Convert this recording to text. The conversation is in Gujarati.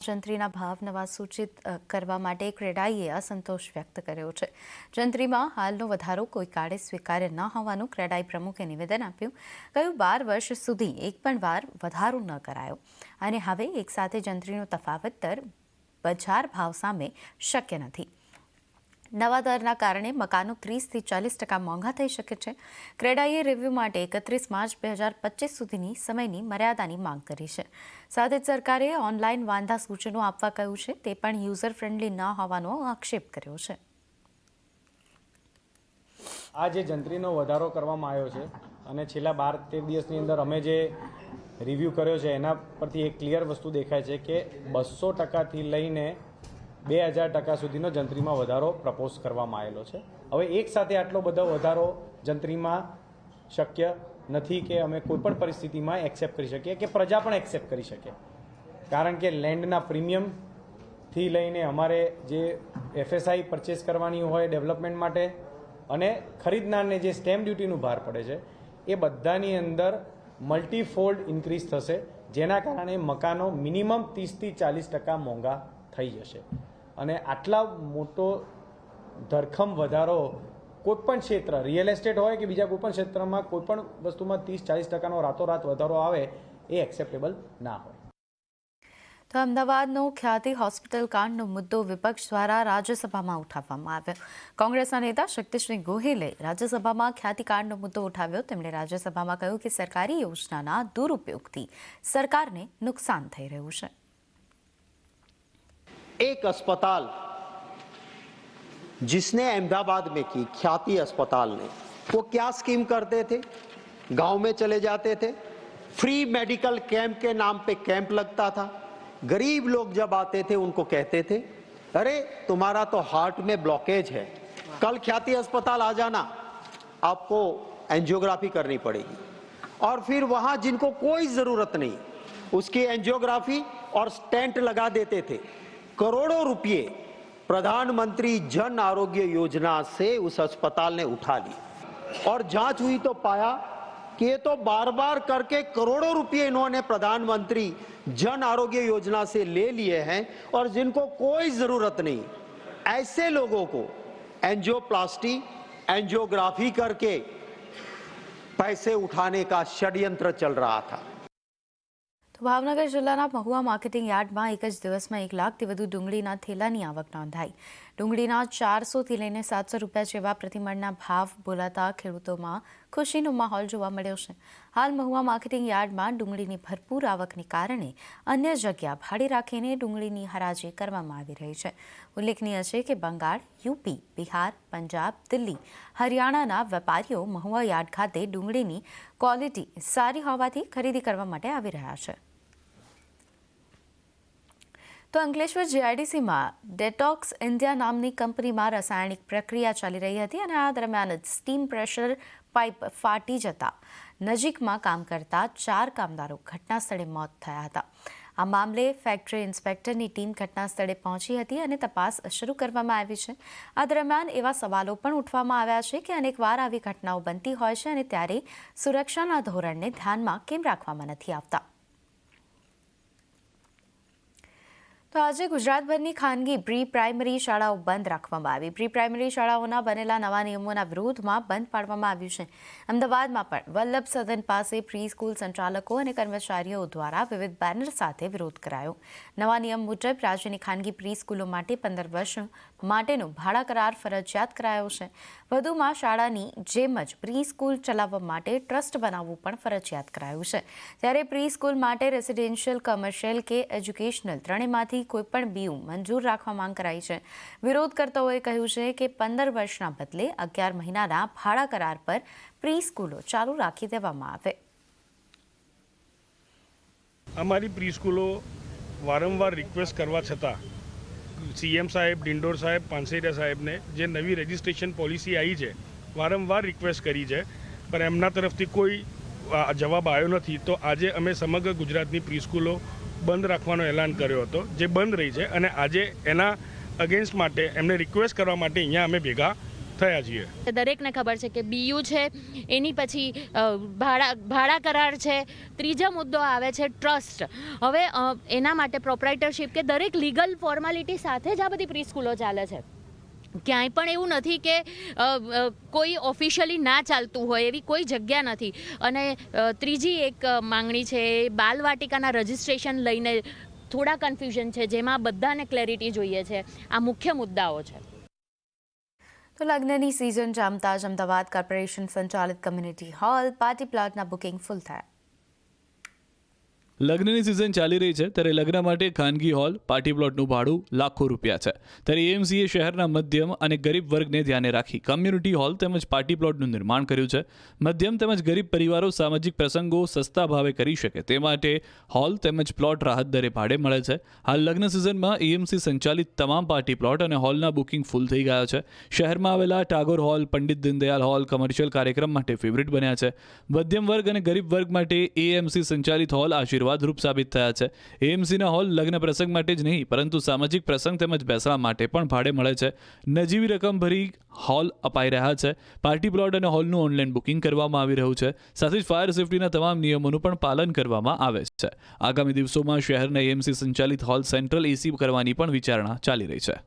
જંત્રીના ભાવ નવા સૂચિત કરવા માટે ક્રેડાઈએ અસંતોષ વ્યક્ત કર્યો છે। જંત્રીમાં હાલનો વધારો કોઈ કાળે સ્વીકાર્ય ન હોવાનું ક્રેડાઈ પ્રમુખે નિવેદન આપ્યું। કહ્યું 12 વર્ષ સુધી એક પણ વાર વધારો ન કરાયો અને હવે એકસાથે જંત્રીનો તફાવત દર બજાર ભાવ સામે શક્ય નથી। નવા દરના કારણે મકાનો 30 થી 40% મોંઘા થઈ શકે છે। ક્રેડાઈએ રિવ્યુ માટે 31 માર્ચ 2025 સુધીની સમયની મર્યાદાની માંગ કરી છે। સાથે જ સરકારે ઓનલાઈન વાંધા સૂચનો આપવા કહ્યું છે, તે પણ યુઝર ફ્રેન્ડલી ન હોવાનો આક્ષેપ કર્યો છે। આ જે જંત્રીનો વધારો કરવામાં આવ્યો છે અને છેલ્લા 12-13 દિવસની અંદર અમે જે રિવ્યુ કર્યો છે એના પરથી એક ક્લિયર વસ્તુ દેખાય છે કે 200%થી લઈને 2000% સુધીનો જંત્રીમાં વધારો પ્રપોઝ કરવામાં આવેલો છે। હવે એક સાથે આટલો બધો વધારો જંત્રીમાં શક્ય નથી કે અમે કોઈપણ પરિસ્થિતિમાં એક્સેપ્ટ કરી શકીએ કે પ્રજા પણ એક્સેપ્ટ કરી શકે, કારણ કે લેન્ડના પ્રીમિયમથી લઈને અમારે જે FSI પરચેસ કરવાની હોય ડેવલપમેન્ટ માટે અને ખરીદનારને જે સ્ટેમ્પ ડ્યુટીનું ભાર પડે છે એ બધાની અંદર મલ્ટીફોલ્ડ ઇન્ક્રીઝ થશે, જેના કારણે મકાનો મિનિમમ 30થી 40% મોંઘા થઈ જશે। અને આટલા મોટો ધરખમ વધારો કોઈપણ ક્ષેત્ર, રિયલ એસ્ટેટ હોય કે બીજા કોઈપણ ક્ષેત્રમાં કોઈપણ વસ્તુમાં 30-40%નો રાતોરાત વધારો આવે એ એક્સેપ્ટેબલ ના હોય। તો અમદાવાદનો ખ્યાતિ હોસ્પિટલ કાંડનો મુદ્દો વિપક્ષ દ્વારા રાજ્યસભામાં ઉઠાવવામાં આવ્યો। કોંગ્રેસના નેતા શક્તિસિંહ ગોહિલે રાજ્યસભામાં ખ્યાતિ કાંડનો મુદ્દો ઉઠાવ્યો। તેમણે રાજ્યસભામાં કહ્યું કે સરકારી યોજનાના દુરુપયોગથી સરકારને નુકસાન થઈ રહ્યું છે। एक अस्पताल जिसने अहमदाबाद में की, ख्याति अस्पताल ने, वो क्या स्कीम करते थे? गांव में चले जाते थे, फ्री मेडिकल कैंप के नाम पे कैंप लगता था। गरीब लोग जब आते थे उनको कहते थे, अरे तुम्हारा तो हार्ट में ब्लॉकेज है, कल ख्याति अस्पताल आ जाना, आपको एंजियोग्राफी करनी पड़ेगी। और फिर वहां जिनको कोई जरूरत नहीं, उसकी एंजियोग्राफी और स्टेंट लगा देते थे। करोड़ों रुपये प्रधानमंत्री जन आरोग्य योजना से उस अस्पताल ने उठा ली और जांच हुई तो पाया कि ये तो बार बार करके करोड़ों रुपये इन्होंने प्रधानमंत्री जन आरोग्य योजना से ले लिए हैं और जिनको कोई जरूरत नहीं, ऐसे लोगों को एंजियोप्लास्टी, एंजियोग्राफी करके पैसे उठाने का षड्यंत्र चल रहा था। ભાવનગર જિલ્લાના મહુવા માર્કેટિંગ યાર્ડમાં એક જ દિવસમાં 1 લાખથી વધુ ડુંગળીના થેલાની આવક નોંધાઈ। ડુંગળીના 400થી લઈને 700 રૂપિયા જેવા પ્રતિમણના ભાવ બોલાતા ખેડૂતોમાં ખુશીનો માહોલ જોવા મળ્યો છે। હાલ મહુવા માર્કેટિંગ યાર્ડમાં ડુંગળીની ભરપૂર આવકને કારણે અન્ય જગ્યા ભાડે રાખીને ડુંગળીની હરાજી કરવામાં આવી રહી છે। ઉલ્લેખનીય છે કે બંગાળ, યુપી, બિહાર, પંજાબ, દિલ્હી, હરિયાણાના વેપારીઓ મહુવા યાર્ડ ખાતે ડુંગળીની ક્વોલિટી સારી હોવાથી ખરીદી કરવા માટે આવી રહ્યા છે। તો અંકલેશ્વર જીઆઈડીસીમાં ડેટોક્સ ઇન્ડિયા નામની કંપનીમાં રાસાયણિક પ્રક્રિયા ચાલી રહી હતી અને આ દરમિયાન જ સ્ટીમ પ્રેશર પાઇપ ફાટી જતા નજીકમાં કામ કરતા 4 કામદારો ઘટના સ્થળે મોત થયા હતા। આ મામલે ફેક્ટરી ઇન્સ્પેક્ટરની ટીમ ઘટના સ્થળે પહોંચી હતી અને તપાસ શરૂ કરવામાં આવી છે। આ દરમિયાન એવા સવાલો પણ ઉઠવામાં આવ્યા છે કે અનેકવાર આવી ઘટનાઓ બનતી હોય છે અને ત્યારે સુરક્ષાના ધોરણને ધ્યાનમાં કેમ રાખવામાં નથી આવતા। તો આજે ગુજરાતભરની ખાનગી પ્રી પ્રાઇમરી શાળાઓ બંધ રાખવામાં આવી। પ્રી પ્રાઇમરી શાળાઓના બનેલા નવા નિયમોના વિરોધમાં બંધ પાડવામાં આવ્યું છે। અમદાવાદમાં પણ વલ્લભ સદન પાસે પ્રી સ્કૂલ સંચાલકો અને કર્મચારીઓ દ્વારા વિવિધ બેનર સાથે વિરોધ કરાયો। નવા નિયમ મુજબ રાજ્યની ખાનગી પ્રી સ્કૂલો માટે 15 વર્ષ માટેનો ભાડા કરાર ફરજિયાત કરાયો છે। વધુમાં શાળાની જેમ જ પ્રી સ્કૂલ ચલાવવા માટે ટ્રસ્ટ બનાવવું પણ ફરજિયાત કરાયું છે। ત્યારે પ્રી સ્કૂલ માટે રેસિડેન્શિયલ, કમર્શિયલ કે એજ્યુકેશનલ ત્રણેયમાંથી કોઈપણ બીયુ મંજૂર રાખવા માંગ કરાઈ છે। વિરોધ કરતાઓએ કહ્યું છે કે 15 વર્ષના બદલે 11 મહિનાના ભાડા કરાર પર પ્રી સ્કૂલો ચાલુ રાખી દેવામાં આવે। અમારી પ્રી સ્કૂલો વારંવાર રિક્વેસ્ટ કરવા છતાં સીએમ સાહેબ, ડિંડોર સાહેબ, પાનસેરિયા સાહેબને જે નવી રજિસ્ટ્રેશન પોલિસી આવી છે વારંવાર રિક્વેસ્ટ કરી છે, પણ એમના તરફથી કોઈ જવાબ આવ્યો નથી। તો આજે અમે સમગ્ર ગુજરાતની પ્રી સ્કૂલો બંધ રાખવાનો એલાન કર્યો હતો, જે બંધ રહી છે અને આજે એના અગેન્સ્ટ માટે એમને રિક્વેસ્ટ કરવા માટે અહીંયા અમે ભેગા થયા છીએ। દરેકને ખબર છે કે બીયુ છે, એની પછી ભાડા કરાર છે, ત્રીજો મુદ્દો આવે છે ટ્રસ્ટ। હવે એના માટે પ્રોપ્રાઇટરશિપ કે દરેક લીગલ ફોર્માલિટી સાથે જ આ બધી પ્રી સ્કૂલો ચાલે છે। ક્યાંય પણ એવું નથી કે કોઈ ઓફિશિયલી ના ચાલતું હોય એવી કોઈ જગ્યા નથી। અને ત્રીજી એક માંગણી છે, બાલવાટિકાના રજિસ્ટ્રેશન લઈને થોડા કન્ફ્યુઝન છે, જેમાં બધાને ક્લેરિટી જોઈએ છે। આ મુખ્ય મુદ્દાઓ છે। તો લગ્નની સિઝન જામતા જ અમદાવાદ કોર્પોરેશન સંચાલિત કમ્યુનિટી હોલ પાર્ટી પ્લોટના બુકિંગ ફૂલ થયા। લગ્નની સિઝન ચાલી રહી છે ત્યારે લગ્ન માટે ખાનગી હોલ પાર્ટી પ્લોટનું ભાડું લાખો રૂપિયા છે। ત્યારે એએમસીએ શહેરના મધ્યમ અને ગરીબ વર્ગને ધ્યાને રાખી કમ્યુનિટી હોલ તેમજ પાર્ટી પ્લોટનું નિર્માણ કર્યું છે। મધ્યમ તેમજ ગરીબ પરિવારો સામાજિક પ્રસંગો સસ્તા ભાવે કરી શકે તે માટે હોલ તેમજ પ્લોટ રાહત દરે ભાડે મળે છે। હાલ લગ્ન સિઝનમાં એએમસી સંચાલિત તમામ પાર્ટી પ્લોટ અને હોલના બુકિંગ ફૂલ થઈ ગયા છે। શહેરમાં આવેલા Tagore hall, Pandit Deendayal hall commercial કાર્યક્રમ માટે ફેવરિટ બન્યા છે। મધ્યમ વર્ગ અને ગરીબ વર્ગ માટે એએમસી સંચાલિત હોલ આશીર્વાદ રૂપ સાબિત થયા છે। એએમસીના હોલ લગ્ન પ્રસંગ માટે જ નહીં પરંતુ સામાજિક પ્રસંગ તેમજ બેસણા માટે પણ ભાડે મળે છે। નજીવી રકમ ભરી હોલ અપાઈ રહ્યા છે। પાર્ટી પ્લોટ અને હોલનું ઓનલાઈન બુકિંગ કરવામાં આવી રહ્યું છે। સાથે જ ફાયર સેફટીના તમામ નિયમોનું પણ પાલન કરવામાં આવે છે। આગામી દિવસોમાં શહેરના એએમસી સંચાલિત હોલ સેન્ટ્રલ એસી કરવાની પણ વિચારણા ચાલી રહી છે।